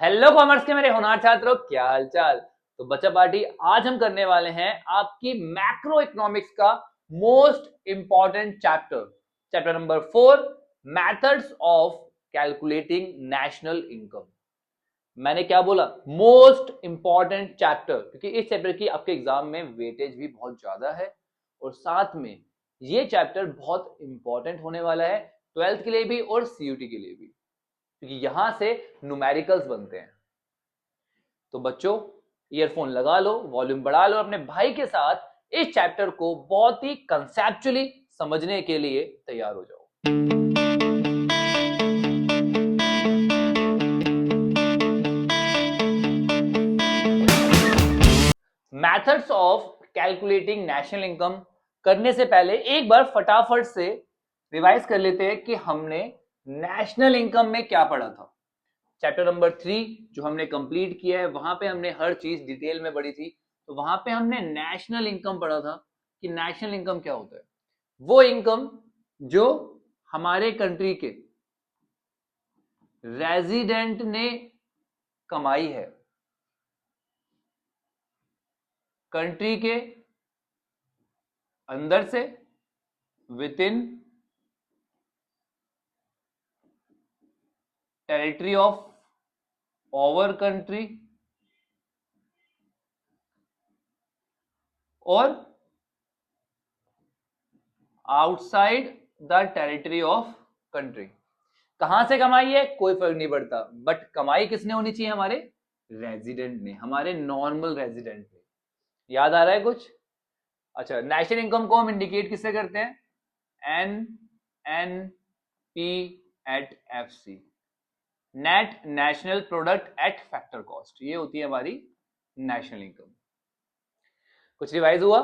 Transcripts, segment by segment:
Hello commerce के मेरे होनहार छात्रों, क्या हाल चाल। तो बच्चा पार्टी, आज हम करने वाले हैं आपकी मैक्रो इकोनॉमिक्स का most important chapter, chapter number 4, methods of calculating national income. मैंने क्या बोला? मोस्ट इंपॉर्टेंट चैप्टर, क्योंकि इस चैप्टर की आपके एग्जाम में वेटेज भी बहुत ज्यादा है और साथ में ये चैप्टर बहुत इंपॉर्टेंट होने वाला है 12th के लिए भी और सीयूटी के लिए भी, क्योंकि यहां से न्यूमेरिकल्स बनते हैं। तो बच्चों, ईयरफोन लगा लो, वॉल्यूम बढ़ा लो, अपने भाई के साथ इस चैप्टर को बहुत ही कंसेप्चुअली समझने के लिए तैयार हो जाओ। Methods of calculating national income करने से पहले एक बार फटाफट से रिवाइज कर लेते हैं कि हमने नेशनल इनकम में क्या पढ़ा था। चैप्टर नंबर 3 जो हमने कंप्लीट किया है, वहां पे हमने हर चीज डिटेल में पढ़ी थी। तो वहां पे हमने नेशनल इनकम पढ़ा था कि नेशनल इनकम क्या होता है। वो इनकम जो हमारे कंट्री के रेजिडेंट ने कमाई है, कंट्री के अंदर से, within territory of our country, और outside the territory of country. कहां से कमाई है कोई फर्क नहीं पड़ता, बट कमाई किसने होनी चाहिए? हमारे रेजिडेंट ने, हमारे नॉर्मल रेजिडेंट ने। याद आ रहा है कुछ? अच्छा, नेशनल इनकम को हम इंडिकेट किससे करते हैं? N N P at F C, net national product at factor cost. ये होती है हमारी नेशनल इनकम। कुछ रिवाइज हुआ?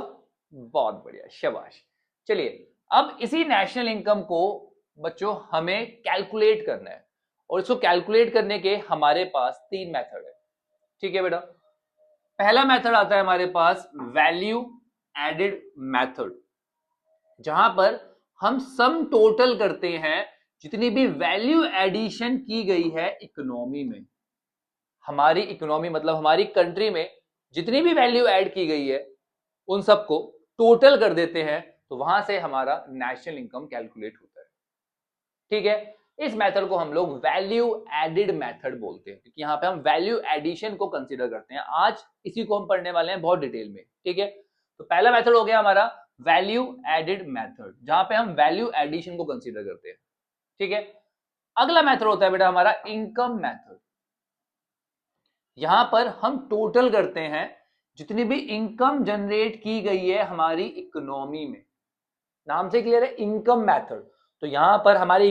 बहुत बढ़िया, शाबाश। चलिए, अब इसी नेशनल इनकम को बच्चों हमें कैलकुलेट करना है, और इसको कैलकुलेट करने के हमारे पास 3 मेथड है। ठीक है बेटा, पहला मेथड आता है हमारे पास वैल्यू एडेड मेथड, जहां पर हम सम टोटल करते हैं जितनी भी वैल्यू एडिशन की गई है इकोनॉमी में। हमारी इकोनॉमी मतलब हमारी कंट्री में जितनी भी वैल्यू ऐड की गई है उन सबको टोटल कर देते हैं, तो वहां से हमारा नेशनल इनकम कैलकुलेट होता है। ठीक है, इस मेथड को हम लोग वैल्यू एडेड मेथड बोलते हैं, क्योंकि यहां पे हम वैल्यू एडिशन को कंसीडर करते हैं। आज इसी को हम पढ़ने वाले हैं बहुत डिटेल में। ठीक है, तो पहला मेथड हो गया हमारा वैल्यू एडेड मेथड, जहां पे हम वैल्यू एडिशन को कंसीडर करते हैं। ठीक है, अगला मेथड होता है बेटा हमारा इनकम मेथड। यहां पर हम टोटल करते हैं जितनी भी इनकम जनरेट की गई है हमारी इकोनॉमी में। नाम से क्लियर है, इनकम मेथड। तो यहां पर हमारी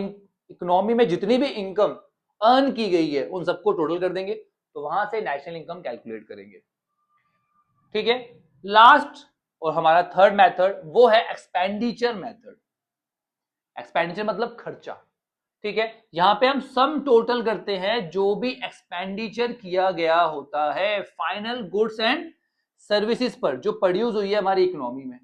इकोनॉमी में जितनी भी इनकम अर्न की गई है उन सबको टोटल कर देंगे, तो वहां से नेशनल इनकम कैलकुलेट करेंगे। ठीक है, लास्ट और हमारा थर्ड मेथड वो है एक्सपेंडिचर मेथड। एक्सपेंडिचर मतलब खर्चा। ठीक है, यहां पे हम सम टोटल करते हैं जो भी एक्सपेंडिचर किया गया होता है फाइनल गुड्स एंड सर्विसेज पर, जो प्रोड्यूस हुई है हमारी इकोनॉमी में।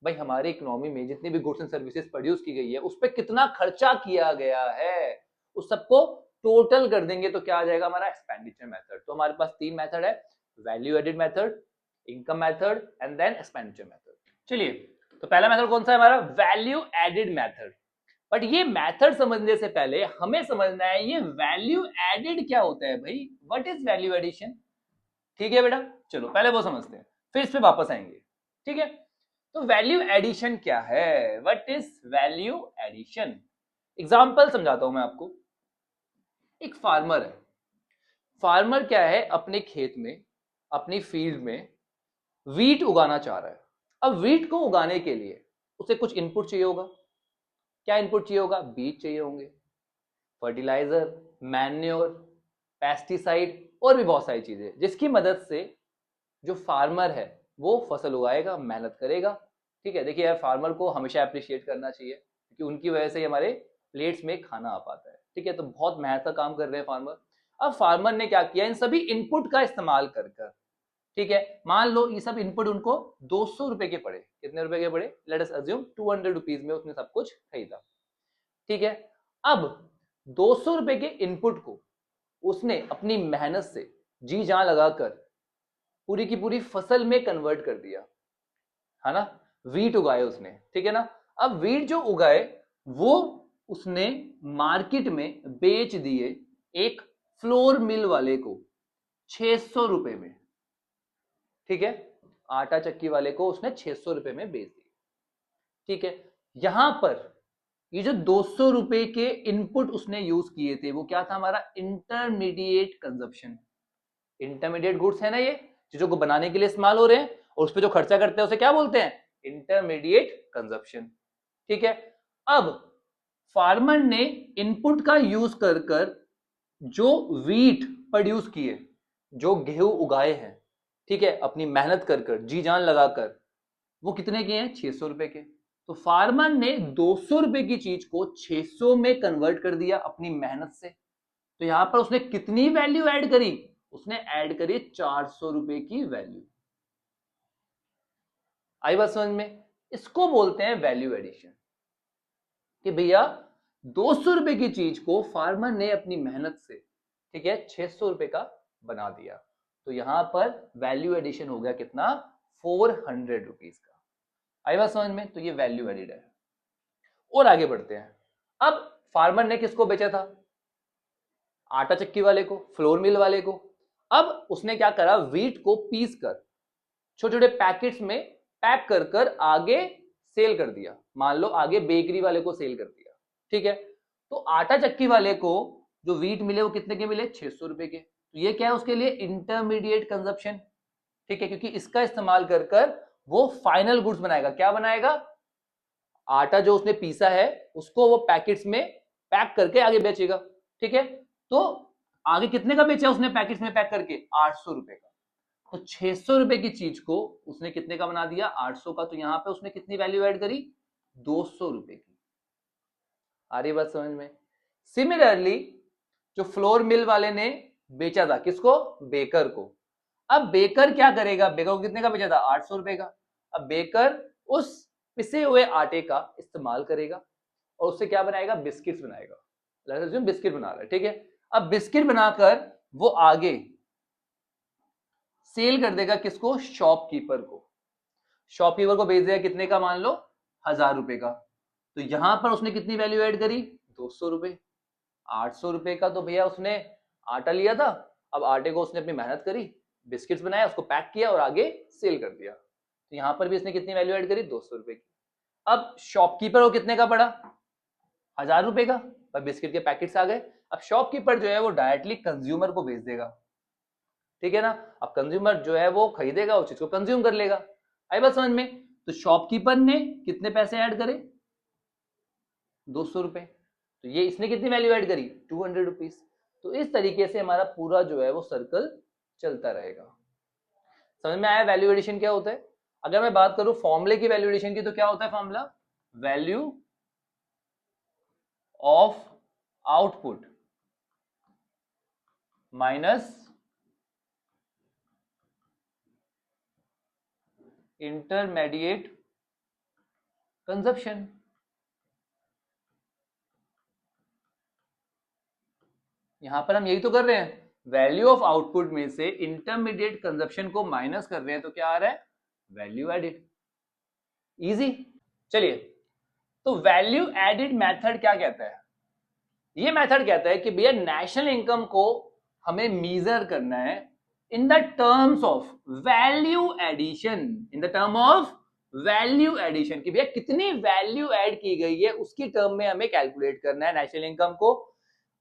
भाई, हमारी इकोनॉमी में जितनी भी गुड्स एंड सर्विसेज प्रोड्यूस की गई है उस पर कितना खर्चा किया गया है उस सबको टोटल कर देंगे, तो क्या आ जाएगा? हमारा एक्सपेंडिचर मेथड। तो हमारे पास 3 मेथड है, value added method, income method and then expenditure method. चलिए, तो पहला मेथड कौन सा है? हमारा वैल्यू एडेड मेथड। बट ये मेथड समझने से पहले हमें समझना है ये वैल्यू एडेड क्या होता है। भाई, व्हाट इज वैल्यू एडिशन? ठीक है बेटा, चलो पहले वो समझते हैं, फिर इस पे वापस आएंगे। ठीक है, तो वैल्यू एडिशन क्या है? What is value addition? Example समझाता हूं मैं आपको। एक फार्मर है। फार्मर क्या है, अपने खेत में, अपनी फील्ड में वीट उगाना चाह रहा है। अब वीट को उगाने के लिए उसे कुछ इनपुट चाहिए होगा। क्या इनपुट चाहिए होगा? बीज चाहिए होंगे, फर्टिलाइजर, मैन्योर, पेस्टिसाइड और भी बहुत सारी चीजें, जिसकी मदद से जो फार्मर है वो फसल उगाएगा, मेहनत करेगा। ठीक है, देखिए यार, फार्मर को हमेशा अप्रिशिएट करना चाहिए, क्योंकि उनकी वजह से हमारे प्लेट्स में खाना आ पाता है। ठीक है, तो बहुत मेहनत का काम कर रहे हैं फार्मर। अब फार्मर ने क्या किया, इन सभी इनपुट का इस्तेमाल कर कर, ठीक है, मान लो ये सब इनपुट उनको 200 रुपए के पड़े। कितने रुपए के पड़े? लेट अस अज्यूम 200 रुपीज में उसने सब कुछ खरीदा। ठीक है, अब 200 रुपए के इनपुट को उसने अपनी मेहनत से जी जान लगाकर पूरी की पूरी फसल में कन्वर्ट कर दिया, है ना। वीट उगाए उसने, ठीक है ना। अब वीट जो उगाए वो उसने मार्केट में बेच दिए एक फ्लोर मिल वाले को 600 रुपए में, ठीक है। आटा चक्की वाले को उसने 600 रुपए में बेच दिया, ठीक है। यहां पर ये जो 200 रुपए के इनपुट उसने यूज किए थे वो क्या था, हमारा इंटरमीडिएट कंजप्शन। इंटरमीडिएट गुड्स है ना, ये चीजों को बनाने के लिए इस्तेमाल हो रहे हैं और उस पर जो खर्चा करते हैं उसे क्या बोलते हैं, इंटरमीडिएट कंजप्शन, ठीक है। अब फार्मर ने इनपुट का यूज कर कर जो वीट प्रोड्यूस किए, जो गेहूं उगाए हैं, ठीक है, अपनी मेहनत कर कर जी जान लगाकर, वो कितने के हैं, 600 रुपए के। तो फार्मर ने 200 रुपए की चीज को 600 में कन्वर्ट कर दिया अपनी मेहनत से। तो यहां पर उसने कितनी वैल्यू ऐड करी, उसने ऐड करी 400 रुपए की वैल्यू। आई बात समझ में। इसको बोलते हैं वैल्यू एडिशन, कि भैया 200 रुपए की चीज को फार्मर ने अपनी मेहनत से, ठीक है, 600 रुपए का बना दिया। तो यहां पर वैल्यू एडिशन हो गया कितना, 400 रुपीज का। आई बात समझ में। तो ये वैल्यू एडिड है। और आगे बढ़ते हैं। अब फार्मर ने किसको बेचा था, आटा चक्की वाले को, फ्लोर मिल वाले को। अब उसने क्या करा, वीट को पीस कर छोटे छोटे पैकेट्स में पैक कर कर आगे सेल कर दिया। मान लो आगे बेकरी वाले को सेल कर दिया, ठीक है। तो आटा चक्की वाले को जो वीट मिले वो कितने के मिले, 600 रुपए के। तो ये क्या है उसके लिए, इंटरमीडिएट कंजप्शन, ठीक है। क्योंकि इसका इस्तेमाल कर कर वो फाइनल गुड्स बनाएगा। क्या बनाएगा, आटा जो उसने पीसा है उसको वो पैकेट्स में पैक करके आगे बेचेगा, ठीक है। तो आगे कितने का बेचा उसने पैकेट्स में पैक करके, 800 रुपए का। तो 600 रुपए की चीज को उसने कितने का बना दिया, 800 का। तो यहां पे उसने कितनी वैल्यू ऐड करी, 200 रुपए की। आ रही बात समझ में। सिमिलरली जो फ्लोर मिल वाले ने बेचा था किसको, बेकर को। अब बेकर क्या करेगा, बेकर को कितने का बेचा था, 800 रुपए का। अब बेकर उस पिसे हुए आटे का इस्तेमाल करेगा और उससे क्या बनाएगा, बिस्किट्स बनाएगा। बिस्किट बना रहा है, ठीक है। अब बिस्किट बनाकर वो आगे सेल कर देगा किसको, शॉपकीपर को। शॉपकीपर को बेच देगा कितने का, मान लो 1000 रुपए का। तो यहां पर उसने कितनी वैल्यू ऐड करी, 200 रुपए। 800 रुपए का तो भैया उसने आटा लिया था, अब आटे को उसने अपनी मेहनत करी, बिस्किट्स बनाया, उसको पैक किया और आगे सेल कर दिया। तो यहां पर भी इसने कितनी वैल्यू ऐड करी, 200 रुपए की। अब शॉपकीपर को कितने का पड़ा, 1000 रुपए का, पर बिस्किट के पैकेट्स आ गए। अब शॉपकीपर जो है वो डायरेक्टली कंज्यूमर को भेज देगा, ठीक है ना। अब कंज्यूमर जो है वो खरीदेगा, उस चीज को कंज्यूम कर लेगा। आई बात समझ में। तो शॉपकीपर ने कितने पैसे ऐड करे, 200 रुपए। तो ये इसने कितनी वैल्यू ऐड करी, 200 रुपीज। तो इस तरीके से हमारा पूरा जो है वो सर्कल चलता रहेगा। समझ में आया वैल्यू एडिशन क्या होता है। अगर मैं बात करूं फॉर्मूले की वैल्यू एडिशन की, तो क्या होता है formula, value of output minus intermediate consumption. यहां पर हम यही तो कर रहे हैं, वैल्यू ऑफ आउटपुट में से इंटरमीडिएट कंजप्शन को माइनस कर रहे हैं। तो क्या आ रहा है, वैल्यू एडिड। इजी। चलिए, तो वैल्यू एडिड मेथड क्या कहता है, ये मेथड कहता है कि भैया नेशनल इनकम को हमें मीजर करना है in the terms of value addition, in the term of value addition, कि भैया कितनी वैल्यू ऐड की गई है उसकी टर्म में हमें कैलकुलेट करना है नेशनल इनकम को।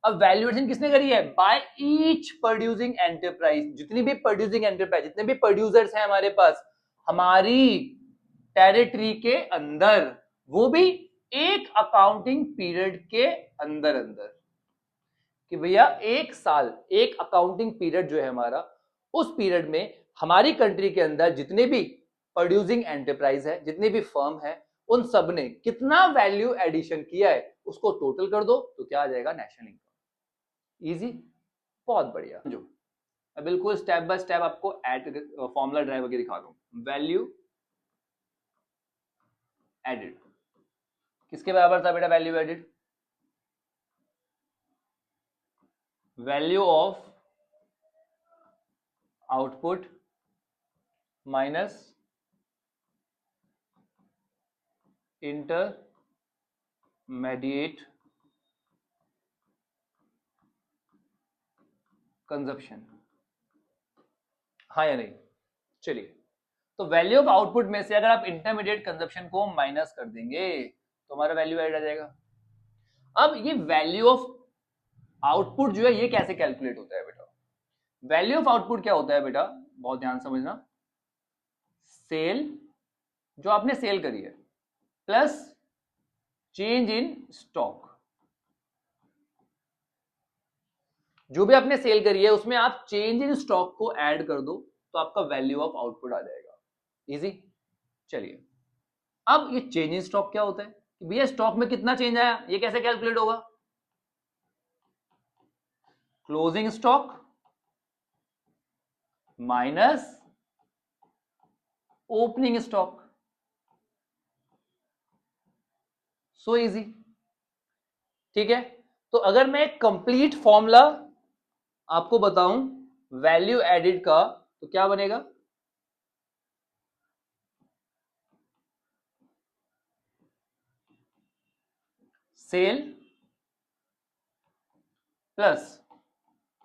अब वैल्यू एडिशन किसने करी है, बाय ईच प्रोड्यूसिंग एंटरप्राइज। जितनी भी प्रोड्यूसिंग एंटरप्राइज, जितने भी प्रोड्यूसर्स हैं हमारे पास हमारी टेरिटरी के अंदर, वो भी एक अकाउंटिंग पीरियड के अंदर अंदर, कि भैया एक साल, एक अकाउंटिंग पीरियड जो है हमारा, उस पीरियड में हमारी कंट्री के अंदर जितने भी प्रोड्यूसिंग एंटरप्राइज है, जितने भी फर्म है, उन सब ने कितना वैल्यू एडिशन किया है उसको टोटल कर दो, तो क्या आ जाएगा, नेशनल इनकम। इजी, बहुत बढ़िया। जो मैं बिल्कुल स्टेप बाय स्टेप आपको फॉर्मूला ड्राइव करके दिखा दूं। वैल्यू एडिड किसके बराबर था बेटा, value added, value of output minus intermediate consumption, हाँ या नहीं? चलिए, तो वैल्यू ऑफ आउटपुट में से अगर आप इंटरमीडिएट कंजप्शन को माइनस कर देंगे तो हमारा वैल्यू एड आ जाएगा। अब ये वैल्यू ऑफ आउटपुट जो है ये कैसे कैलकुलेट होता है बेटा? वैल्यू ऑफ आउटपुट क्या होता है बेटा, बहुत ध्यान समझना। सेल जो आपने सेल करी है प्लस चेंज इन स्टॉक, जो भी आपने सेल करी है उसमें आप चेंज इन स्टॉक को ऐड कर दो तो आपका वैल्यू ऑफ आउटपुट आ जाएगा। इजी। चलिए, अब ये चेंज इन स्टॉक क्या होता है कि भैया स्टॉक में कितना चेंज आया, ये कैसे कैलकुलेट होगा? Closing stock minus opening stock. So easy, ठीक है। तो अगर मैं एक कंप्लीट फॉर्मूला आपको बताऊं वैल्यू एडिड का तो क्या बनेगा? Sale plus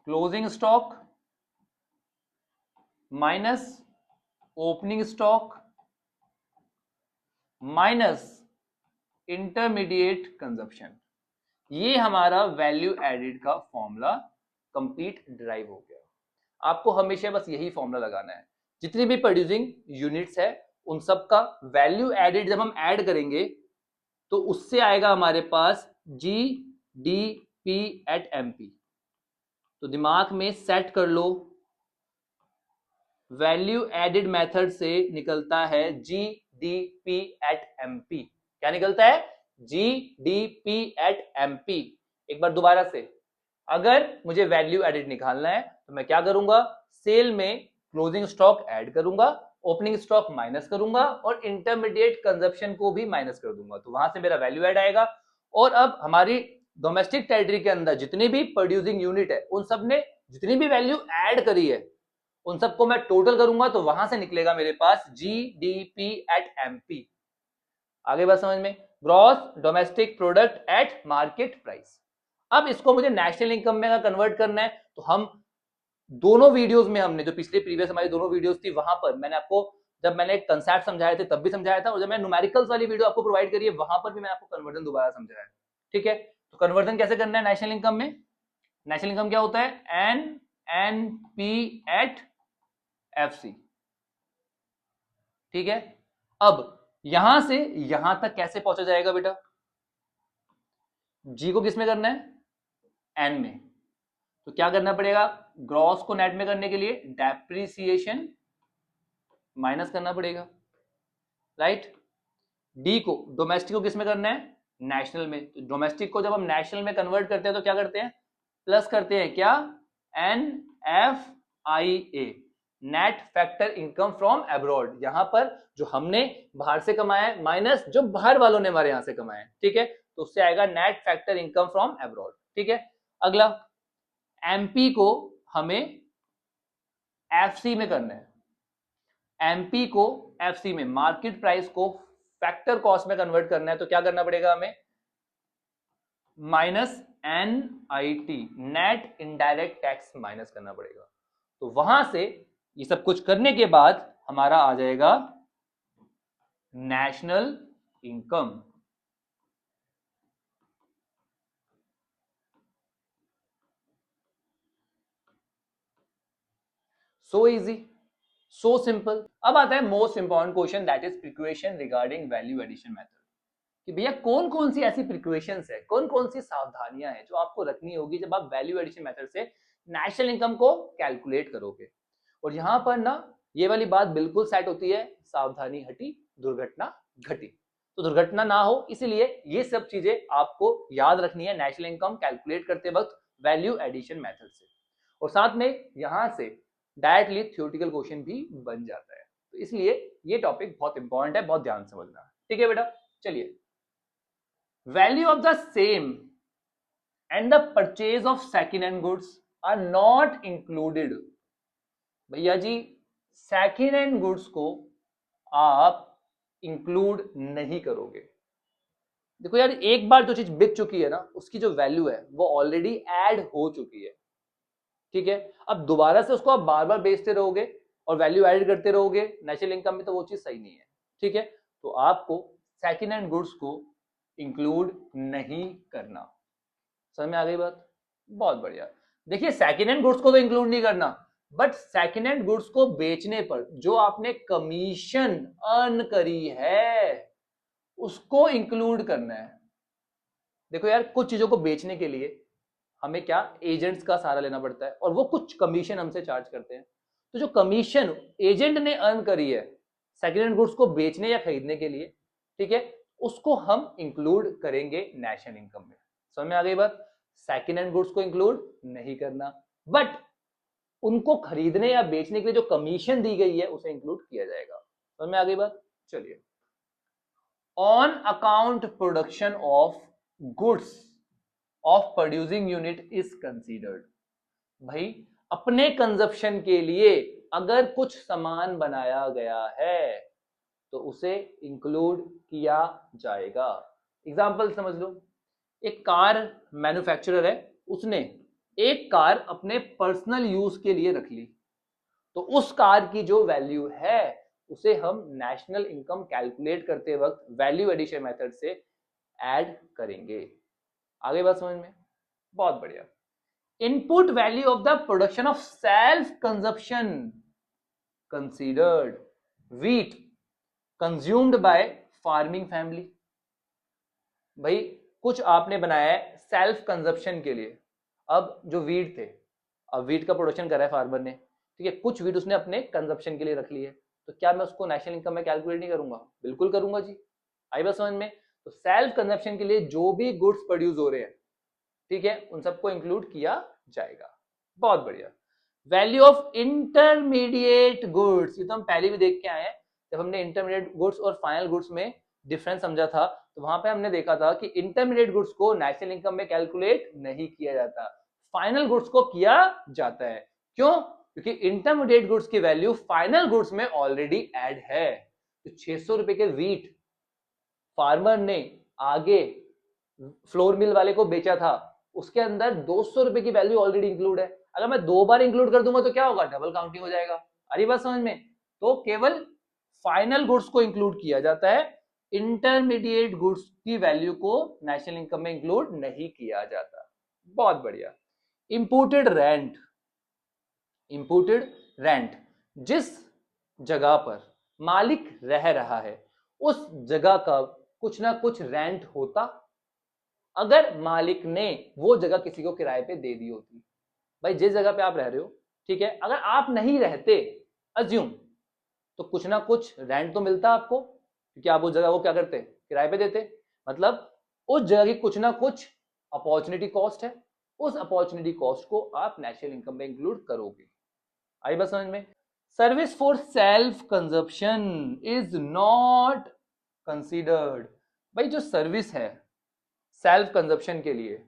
closing stock minus opening stock minus intermediate consumption, ये हमारा वैल्यू एडिड का फॉर्मूला कंप्लीट ड्राइव हो गया। आपको हमेशा बस यही फॉर्मूला लगाना है। जितनी भी प्रोड्यूसिंग यूनिट्स है उन सब का वैल्यू एडिड जब हम ऐड करेंगे तो उससे आएगा हमारे पास G D P at M P. तो दिमाग में सेट कर लो, वैल्यू एडिड मेथड से निकलता है G D P at M P. क्या निकलता है? G D P at M P. एक बार दोबारा से, अगर मुझे वैल्यू एडिड निकालना है तो मैं क्या करूंगा? सेल में क्लोजिंग स्टॉक ऐड करूंगा, ओपनिंग स्टॉक माइनस करूंगा और इंटरमीडिएट कंजप्शन को भी माइनस कर दूंगा, तो वहां से मेरा वैल्यू ऐड आएगा। और अब हमारी डोमेस्टिक टेरिटरी के अंदर जितनी भी प्रोड्यूसिंग यूनिट है उन सब ने जितनी भी वैल्यू ऐड करी है उन सबको मैं टोटल करूंगा तो वहां से निकलेगा मेरे पास G D P at M P. आगे बात समझ में? Gross domestic product at market price. अब इसको मुझे नेशनल इनकम में कन्वर्ट करना है तो हम दोनों वीडियोस में, हमने जो पिछले प्रीवियस हमारी दोनों वीडियोस थी वहां पर मैंने आपको, जब मैंने कंसेप्ट समझाए थे तब भी समझाया था और जब मैंने न्यूमेरिकल्स वाली वीडियो आपको प्रोवाइड करी है वहां पर भी मैंने आपको कन्वर्जन दोबारा समझाया। ठीक है, तो कन्वर्जन कैसे करना है नेशनल इनकम में? नेशनल इनकम क्या होता है? N P at F C. ठीक है, अब यहां से यहां तक कैसे पहुंचा जाएगा बेटा? जी को किस में करना है? एन में। तो क्या करना पड़ेगा? ग्रॉस को नेट में करने के लिए डेप्रिसिएशन माइनस करना पड़ेगा, राइट। डी को, डोमेस्टिक को किस में करना है? नेशनल में। तो डोमेस्टिक को जब हम नेशनल में कन्वर्ट करते हैं तो क्या करते हैं? प्लस करते हैं क्या? N F I A, net factor income from abroad. यहां पर जो हमने बाहर से कमाया है माइनस जो बाहर वालों ने हमारे यहां से कमाया है, ठीक है, तो उससे आएगा net factor income from abroad. ठीक है, अगला एमपी को हमें एफसी में करना है। एमपी को एफसी में, मार्केट प्राइस को फैक्टर कॉस्ट में कन्वर्ट करना है तो क्या करना पड़ेगा हमें? Minus N I T, net indirect tax minus करना पड़ेगा। तो वहां से ये सब कुछ करने के बाद हमारा आ जाएगा national income. So easy, so simple. अब आता है most important question, that is question regarding value addition method. कि भैया कौन कौन सी ऐसी प्रिक्वेशंस है, कौन कौन सी सावधानियां हैं जो आपको रखनी होगी जब आप वैल्यू एडिशन मेथड से नेशनल इनकम को कैलकुलेट करोगे। और यहां पर ना ये वाली बात बिल्कुल सेट होती है, सावधानी हटी दुर्घटना घटी। तो दुर्घटना ना हो इसलिए ये सब चीजें आपको याद रखनी है नेशनल इनकम कैलकुलेट करते वक्त वैल्यू एडिशन मेथड से। और साथ में यहां से डायरेक्टली थ्योरेटिकल क्वेश्चन भी बन जाता है। तो इसलिए ये टॉपिक बहुत इंपॉर्टेंट है, बहुत ध्यान समझना। ठीक है बेटा, चलिए। Value of the same and the purchase of second hand goods are not included. भैया जी सेकेंड हैंड गुड्स को आप इंक्लूड नहीं करोगे। देखो यार, एक बार जो चीज बिक चुकी है ना, उसकी जो वैल्यू है वो ऑलरेडी ऐड हो चुकी है, ठीक है। अब दोबारा से उसको आप बार बार बेचते रहोगे और वैल्यू ऐड करते रहोगे नेचुरल इनकम में, तो वो चीज सही नहीं है, ठीक है। तो आपको सेकेंड हैंड गुड्स को इंक्लूड नहीं करना। समझ में आ गई बात? बहुत बढ़िया। देखिए सेकेंड हैंड गुड्स को तो इंक्लूड नहीं करना, बट सेकेंड हैंड गुड्स को बेचने पर जो आपने कमीशन अर्न करी है उसको इंक्लूड करना है। देखो यार, कुछ चीजों को बेचने के लिए हमें क्या एजेंट्स का सहारा लेना पड़ता है और वो कुछ कमीशन हमसे चार्ज करते हैं। तो जो कमीशन एजेंट ने अर्न करी है सेकेंड हैंड गुड्स को बेचने या खरीदने के लिए, ठीक है, उसको हम इंक्लूड करेंगे नेशनल इनकम में। समझ में आ गई बात? सेकेंड हैंड गुड्स को इंक्लूड नहीं करना, बट उनको खरीदने या बेचने के लिए जो कमीशन दी गई है उसे इंक्लूड किया जाएगा। समझ में आ गई बात? चलिए, on account production of goods of producing unit is considered. भाई अपने कंजप्शन के लिए अगर कुछ सामान बनाया गया है तो उसे इंक्लूड किया जाएगा। एग्जांपल समझ लो, एक कार मैन्युफैक्चरर है, उसने एक कार अपने पर्सनल यूज के लिए रख ली, तो उस कार की जो वैल्यू है उसे हम नेशनल इनकम कैलकुलेट करते वक्त वैल्यू एडिशन मेथड से ऐड करेंगे। आगे बात समझ में? बहुत बढ़िया। Input value of the production of self consumption considered wheat consumed by farming family. भाई कुछ आपने बनाया है सेल्फ कंजप्शन के लिए। अब जो वीट थे, अब वीट का प्रोडक्शन कर रहा है फार्मर ने, ठीक है, कुछ वीट उसने अपने कंजप्शन के लिए रख ली है, तो क्या मैं उसको नेशनल इनकम में कैलकुलेट नहीं करूंगा? बिल्कुल करूंगा जी। आई बात समझ में? तो सेल्फ कंजप्शन के लिए जो भी गुड्स प्रोड्यूस हो रहे हैं, ठीक है, उन सबको इंक्लूड किया जाएगा। बहुत बढ़िया। वैल्यू ऑफ इंटरमीडिएट गुड्स, ये तो हम पहले भी देख के आए हैं। जब हमने इंटरमीडिएट गुड्स और फाइनल गुड्स में डिफरेंस समझा था, तो वहां पे हमने देखा था कि इंटरमीडिएट गुड्स को नेशनल इनकम में कैलकुलेट नहीं किया जाता, फाइनल गुड्स को किया जाता है। क्यों? क्योंकि इंटरमीडिएट गुड्स की वैल्यू फाइनल गुड्स में ऑलरेडी ऐड है। तो 600 रुपए के वीट फार्मर ने आगे फ्लोर मिल वाले को बेचा था, उसके अंदर 200 रुपए की वैल्यू ऑलरेडी इंक्लूड है। अगर मैं 2 बार इंक्लूड कर दूंगा तो क्या होगा? डबल काउंटिंग हो जाएगा। अरे बात समझ में? तो केवल फाइनल गुड्स को इंक्लूड किया जाता है, इंटरमीडिएट गुड्स की वैल्यू को नेशनल इनकम में इंक्लूड नहीं किया जाता। बहुत बढ़िया। इंपोर्टेड रेंट, इंपोर्टेड रेंट, जिस जगह पर मालिक रह रहा है उस जगह का कुछ ना कुछ रेंट होता, अगर मालिक ने वो जगह किसी को किराए पे दे दी होती। भाई जिस जगह पे आप रह रहे हो, ठीक है, अगर आप नहीं रहते अज्यूम, तो कुछ ना कुछ रेंट तो मिलता आपको, क्योंकि आप उस जगह को क्या करते? किराए पे देते। मतलब उस जगह की कुछ ना कुछ अपॉर्चुनिटी कॉस्ट है, उस अपॉर्चुनिटी कॉस्ट को आप नेशनल इनकम में इंक्लूड करोगे। आई बात समझ में? Service for self consumption is not considered. भाई जो सर्विस है सेल्फ कंजप्शन के लिए,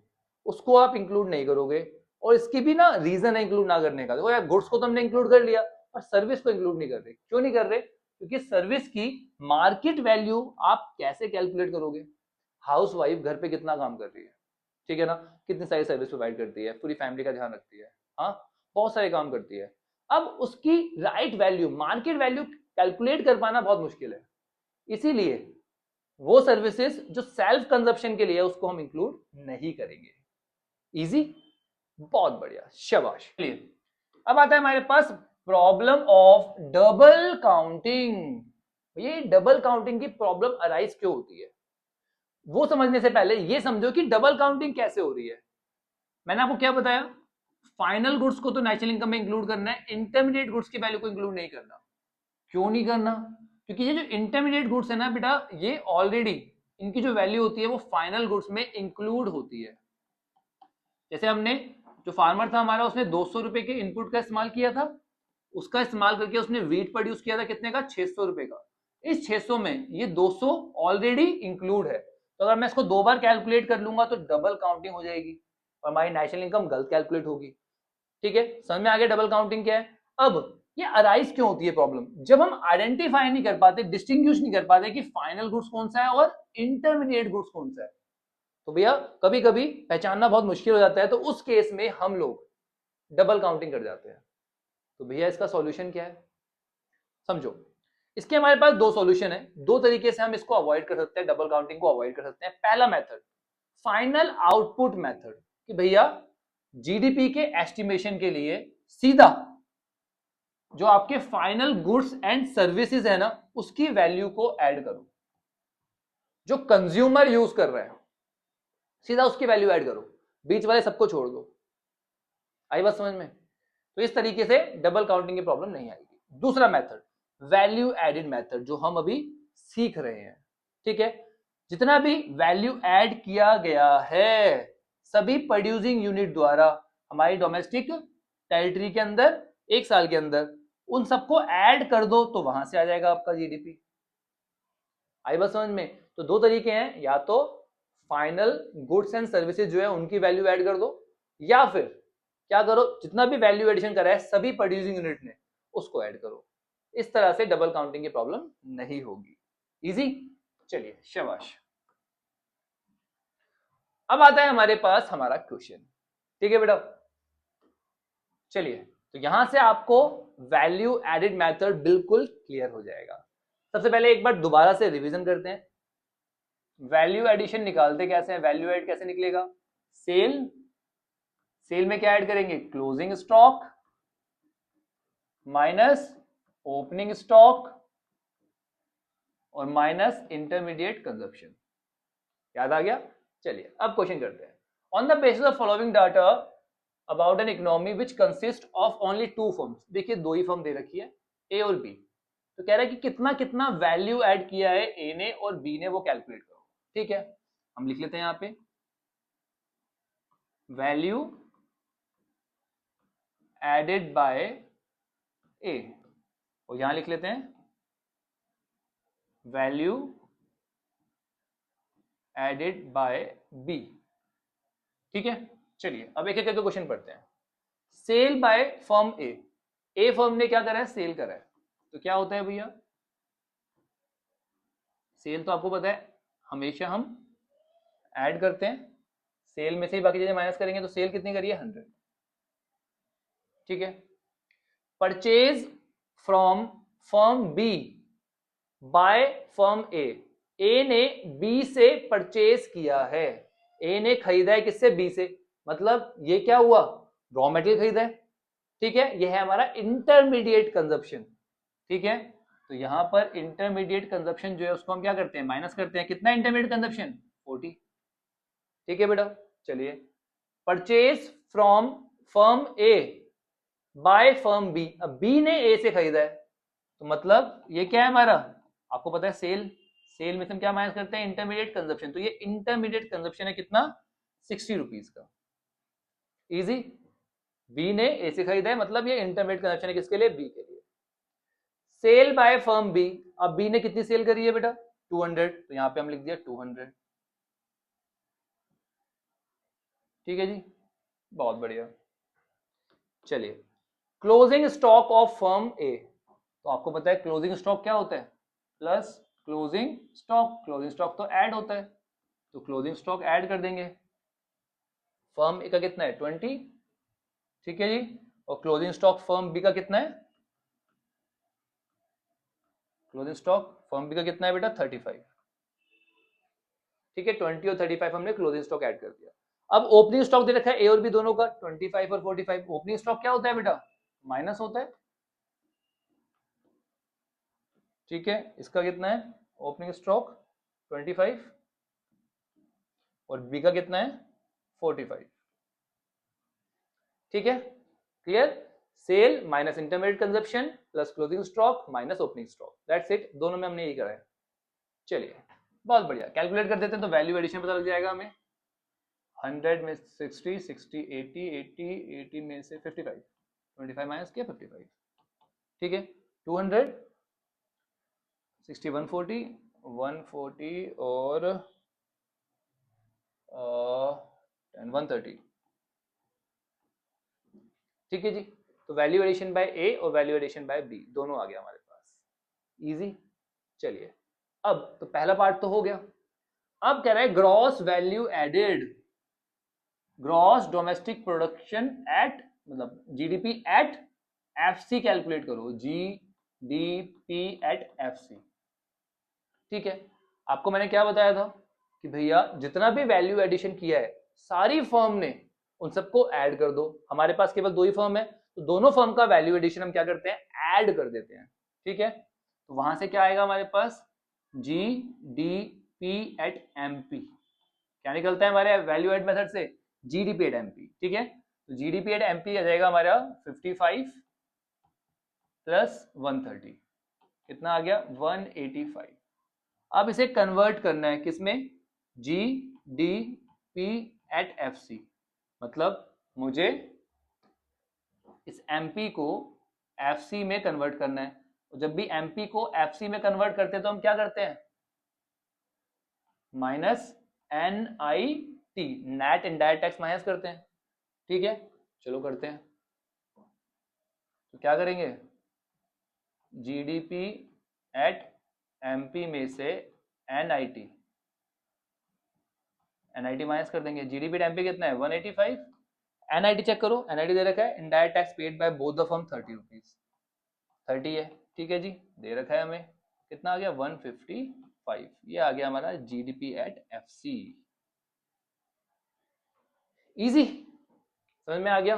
उसको आप इंक्लूड नहीं करोगे, और इसकी भी ना रीजन है इंक्लूड ना करने का। देखो यार, गुड्स को तो हमने इंक्लूड कर लिया और सर्विस को इंक्लूड नहीं कर रहे। क्यों नहीं कर रहे? क्योंकि सर्विस की मार्केट वैल्यू आप कैसे कैलकुलेट करोगे? हाउस वाइफ घर पे कितना काम कर रही है, ठीक है ना, कितनी सारी सर्विस प्रोवाइड करती है, पूरी फैमिली का ध्यान रखती है, हाँ, बहुत सारे काम करती है। अब उसकी right value, market value calculate कर पाना बहुत मुश्किल है। इसीलिए वो सर्विसेज जो सेल्फ कंजप्शन के लिए उसको हम इंक्लूड नहीं करेंगे। इजी? बहुत बढ़िया, शाबाश। चलिए अब आता है हमारे पास प्रॉब्लम ऑफ डबल काउंटिंग। ये डबल काउंटिंग की प्रॉब्लम अराइज क्यों होती है, वो समझने से पहले ये समझो कि डबल काउंटिंग कैसे हो रही है। मैंने आपको क्या बताया? फाइनल गुड्स को तो नेशनल इनकम में इंक्लूड करना है, इंटरमीडिएट गुड्स की वैल्यू को इंक्लूड नहीं करना। क्यों नहीं करना? क्योंकि ये जो इंटरमीडिएट गुड्स है ना बेटा, ये ऑलरेडी इनकी जो वैल्यू होती है वो फाइनल गुड्स में इंक्लूड होती है। जैसे हमने, जो फार्मर था हमारा, उसने 200 रुपए के इनपुट का इस्तेमाल किया था, उसका इस्तेमाल करके उसने वीट प्रोड्यूस किया था कितने का? 600 रुपए का। इस 600 में ये 200 ऑलरेडी इंक्लूड है, तो अगर मैं इसको 2 बार कैलकुलेट कर लूंगा तो डबल काउंटिंग हो जाएगी और हमारी नेशनल इनकम गलत कैलकुलेट होगी। ठीक है, समझ में आ गया डबल काउंटिंग क्या है। अब ये अराइज क्यों होती है प्रॉब्लम, जब हम आइडेंटिफाई नहीं कर पाते, डिस्टिंग्विश नहीं कर पाते कि फाइनल गुड्स कौन सा है और इंटरमीडिएट गुड्स कौन सा है, तो भैया कभी कभी पहचानना बहुत मुश्किल हो जाता है, तो उस केस में हम लोग डबल काउंटिंग कर जाते हैं। तो भैया इसका सॉल्यूशन क्या है, समझो। इसके हमारे पास दो सॉल्यूशन है, दो तरीके से हम इसको अवॉइड कर सकते हैं, डबल काउंटिंग को अवॉइड कर सकते हैं। पहला मेथड फाइनल आउटपुट मेथड, कि भैया जीडीपी के एस्टिमेशन के लिए सीधा जो आपके फाइनल गुड्स एंड सर्विसेज है ना, उसकी वैल्यू को ऐड करो, जो कंज्यूमर यूज कर रहा है सीधा उसकी वैल्यू ऐड करो, बीच वाले सबको छोड़ दो। आई बात समझ में, तो इस तरीके से डबल काउंटिंग की प्रॉब्लम नहीं आएगी। दूसरा मेथड वैल्यू एडेड मेथड, जो हम अभी सीख रहे हैं, ठीक है। जितना भी वैल्यू ऐड किया गया है सभी प्रोड्यूसिंग यूनिट द्वारा हमारी डोमेस्टिक टेरिटरी के अंदर एक साल के अंदर, उन सबको ऐड कर दो तो वहां से आ जाएगा आपका जीडीपी। आई बात समझ में, तो दो तरीके हैं, या तो फाइनल गुड्स एंड सर्विसेज जो है उनकी वैल्यू ऐड कर दो, या फिर क्या करो, जितना भी वैल्यू एडिशन करा है सभी प्रोड्यूसिंग यूनिट ने उसको ऐड करो। इस तरह से डबल काउंटिंग की प्रॉब्लम नहीं होगी। इजी, चलिए शाबाश। अब आता है हमारे पास हमारा क्वेश्चन, ठीक है बेटा। चलिए, तो यहां से आपको वैल्यू एडेड मेथड बिल्कुल क्लियर हो जाएगा। सबसे पहले एक बार दोबारा से रिवीजन करते हैं, वैल्यू एडिशन निकालते कैसे हैं, वैल्यू एड कैसे निकलेगा, सेल, सेल में क्या ऐड करेंगे, closing stock minus opening stock और माइनस इंटरमीडिएट कंजप्शन। याद आ गया। चलिए अब क्वेश्चन करते हैं। On the basis of following data about an economy which consist of only two firms, देखिए दो ही फर्म दे रखी है, ए और बी, तो कह रहा है कि कितना कितना वैल्यू ऐड किया है ए ने और बी ने, वो कैलकुलेट करो। ठीक है, हम लिख लेते हैं यहां पे वैल्यू एडेड बाय ए, और यहां लिख लेते हैं वैल्यू एडेड बाय बी। ठीक है, चलिए अब एक एक करके क्वेश्चन पढ़ते हैं। Sale by firm A firm ने क्या करा है, सेल करा है, तो क्या होता है भैया, सेल तो आपको पता है हमेशा हम ऐड करते हैं, सेल में से ही बाकी चीजें माइनस करेंगे, तो सेल कितनी करी है, 100। ठीक है, purchase from firm B by firm A ने बी से परचेज किया है, ए ने खरीदा है किससे, बी से, मतलब ये क्या हुआ, रॉ मेटेरियल खरीदा है। ठीक है, ये है हमारा इंटरमीडिएट कंजप्शन। ठीक है, तो यहां पर इंटरमीडिएट कंजप्शन जो है उसको हम क्या करते हैं, माइनस करते हैं, कितना इंटरमीडिएट कंजप्शन, 40। ठीक है बेटा, चलिए purchase from firm A by firm B, अब बी ने ए से खरीदा है, तो मतलब ये क्या है हमारा, आपको पता है सेल, सेल में से हम क्या माइनस करते हैं, इंटरमीडिएट कंजप्शन, तो ये इंटरमीडिएट कंजप्शन है कितना, 60 रुपीज का। इजी, बी ने ए से खरीदा है, मतलब ये इंटरमीडिएट कंजप्शन है किसके लिए, बी के लिए। सेल बाय फर्म बी, अब बी ने कितनी सेल करी है बेटा, 200, तो यहां पे हम लिख दिया 200। ठीक है जी, बहुत बढ़िया। चलिए क्लोजिंग स्टॉक ऑफ फर्म ए, तो आपको पता है क्लोजिंग स्टॉक क्या होता है, plus closing stock, closing stock तो ऐड होता है, तो क्लोजिंग स्टॉक ऐड कर देंगे। फर्म ए का कितना है, 20। ठीक है जी, और क्लोजिंग स्टॉक फर्म बी का कितना है, क्लोजिंग स्टॉक फर्म बी का कितना है बेटा, 35। ठीक है, 20 और 35 हमने क्लोजिंग स्टॉक ऐड कर दिया। अब ओपनिंग स्टॉक दे रखा है ए और बी दोनों का, 25 और 45। ओपनिंग स्टॉक क्या होता है बेटा, माइनस होता है। ठीक है, इसका कितना है, ओपनिंग स्टॉक 25 और बी का कितना है, 45। ठीक है, clear, sale minus intermediate consumption plus closing stock minus opening stock, that's it, दोनों में हमने यही करा है। चलिए बहुत बढ़िया, कैलकुलेट कर देते हैं, तो वैल्यू एडिशन पता लग जाएगा हमें, 100 में 60, 60 80, 80 80 में से 55, 25 माइनस किया 55। ठीक है, 200 60 140 140 और 130। ठीक है जी। तो वैल्यू एडिशन बाय ए और वैल्यू एडिशन बाय बी दोनों आ गया हमारे पास, इजी। चलिए अब तो पहला पार्ट तो हो गया। अब कह रहा है gross value added, gross domestic production at, मतलब जीडीपी एट एफसी कैलकुलेट करो, जीडीपी एट एफसी। ठीक है, आपको मैंने क्या बताया था कि भैया जितना भी वैल्यू एडिशन किया है सारी फर्म ने, उन सबको ऐड कर दो। हमारे पास केवल दो ही फर्म है, तो दोनों फर्म का वैल्यू एडिशन हम क्या करते हैं, ऐड कर देते हैं। ठीक है, तो वहां से क्या आएगा हमारे पास, G D P at M P. क्या निकलता है हमारे वैल्यू एड मेथड से, जीडीपी एट एमपी। ठीक है, तो जीडीपी एट एमपी आ जाएगा हमारा 55 प्लस 130, कितना आ गया 185। अब इसे कन्वर्ट करना है किसमें, G D P at F C. मतलब मुझे इस एमपी को एफ सी में कन्वर्ट करना है। जब भी एमपी को एफ सी में कन्वर्ट करते हैं तो हम क्या करते हैं, minus N I T, net indirect tax minus करते हैं। ठीक है, चलो करते हैं। तो क्या करेंगे, जीडीपी एट एमपी में से एनआईटी माइनस कर देंगे। जीडीपी एमपी कितना है 185, एनआईटी चेक करो, एनआईटी दे रखा है indirect tax paid by both the firm 30 rupees, 30 है। ठीक है जी, दे रखा है हमें, कितना आ गया 155। ये आ गया हमारा जीडीपी एट एफसी। इजी, समझ में आ गया,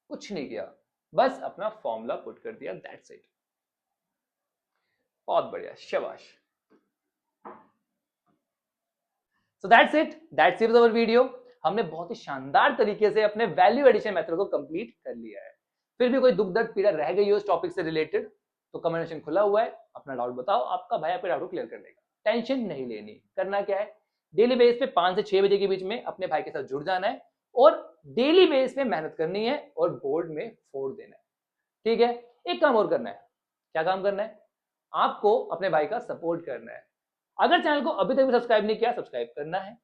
कुछ नहीं किया, बस अपना फॉर्मूला पुट कर दिया, दैट्स इट। बहुत बढ़िया, शाबाश। So that's it, that's it our video. हमने बहुत ही शानदार तरीके से अपने वैल्यू एडिशन मेथड को कंप्लीट कर लिया है। फिर भी कोई दुख दर्द पीड़ा रह गई हो इस टॉपिक से रिलेटेड तो कमेंट सेक्शन खुला हुआ है, अपना डाउट बताओ, आपका भाई आपके डाउट को क्लियर कर देगा। टेंशन नहीं लेनी, करना क्या है, डेली बेस पे 5 से 6 बजे के बीच में अपने भाई के साथ जुड़ जाना है और डेली बेस पे मेहनत करनी है और बोर्ड में फोड़ देना है। ठीक है, एक काम और करना है, क्या काम करना है, आपको अपने भाई का सपोर्ट करना है। अगर चैनल को अभी तक भी सब्सक्राइब नहीं किया, सब्सक्राइब करना है।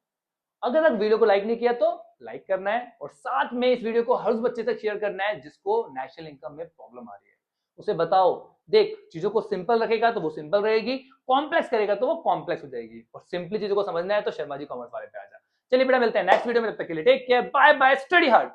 अगर तक वीडियो को लाइक नहीं किया तो लाइक करना है, और साथ में इस वीडियो को हर उस बच्चे तक शेयर करना है जिसको नेशनल इनकम में प्रॉब्लम आ रही है। उसे बताओ, देख चीजों को सिंपल रखेगा तो वो सिंपल रहेगी, कॉम्प्लेक्स करेगा तो वो कॉम्प्लेक्स हो जाएगी। और सिंपली चीजों को समझना है तो शर्मा जी कॉमर्स वाले पे आ जा। चलिए बेटा, मिलते हैं नेक्स्ट वीडियो में, तब तक के लिए take care, bye bye, study hard.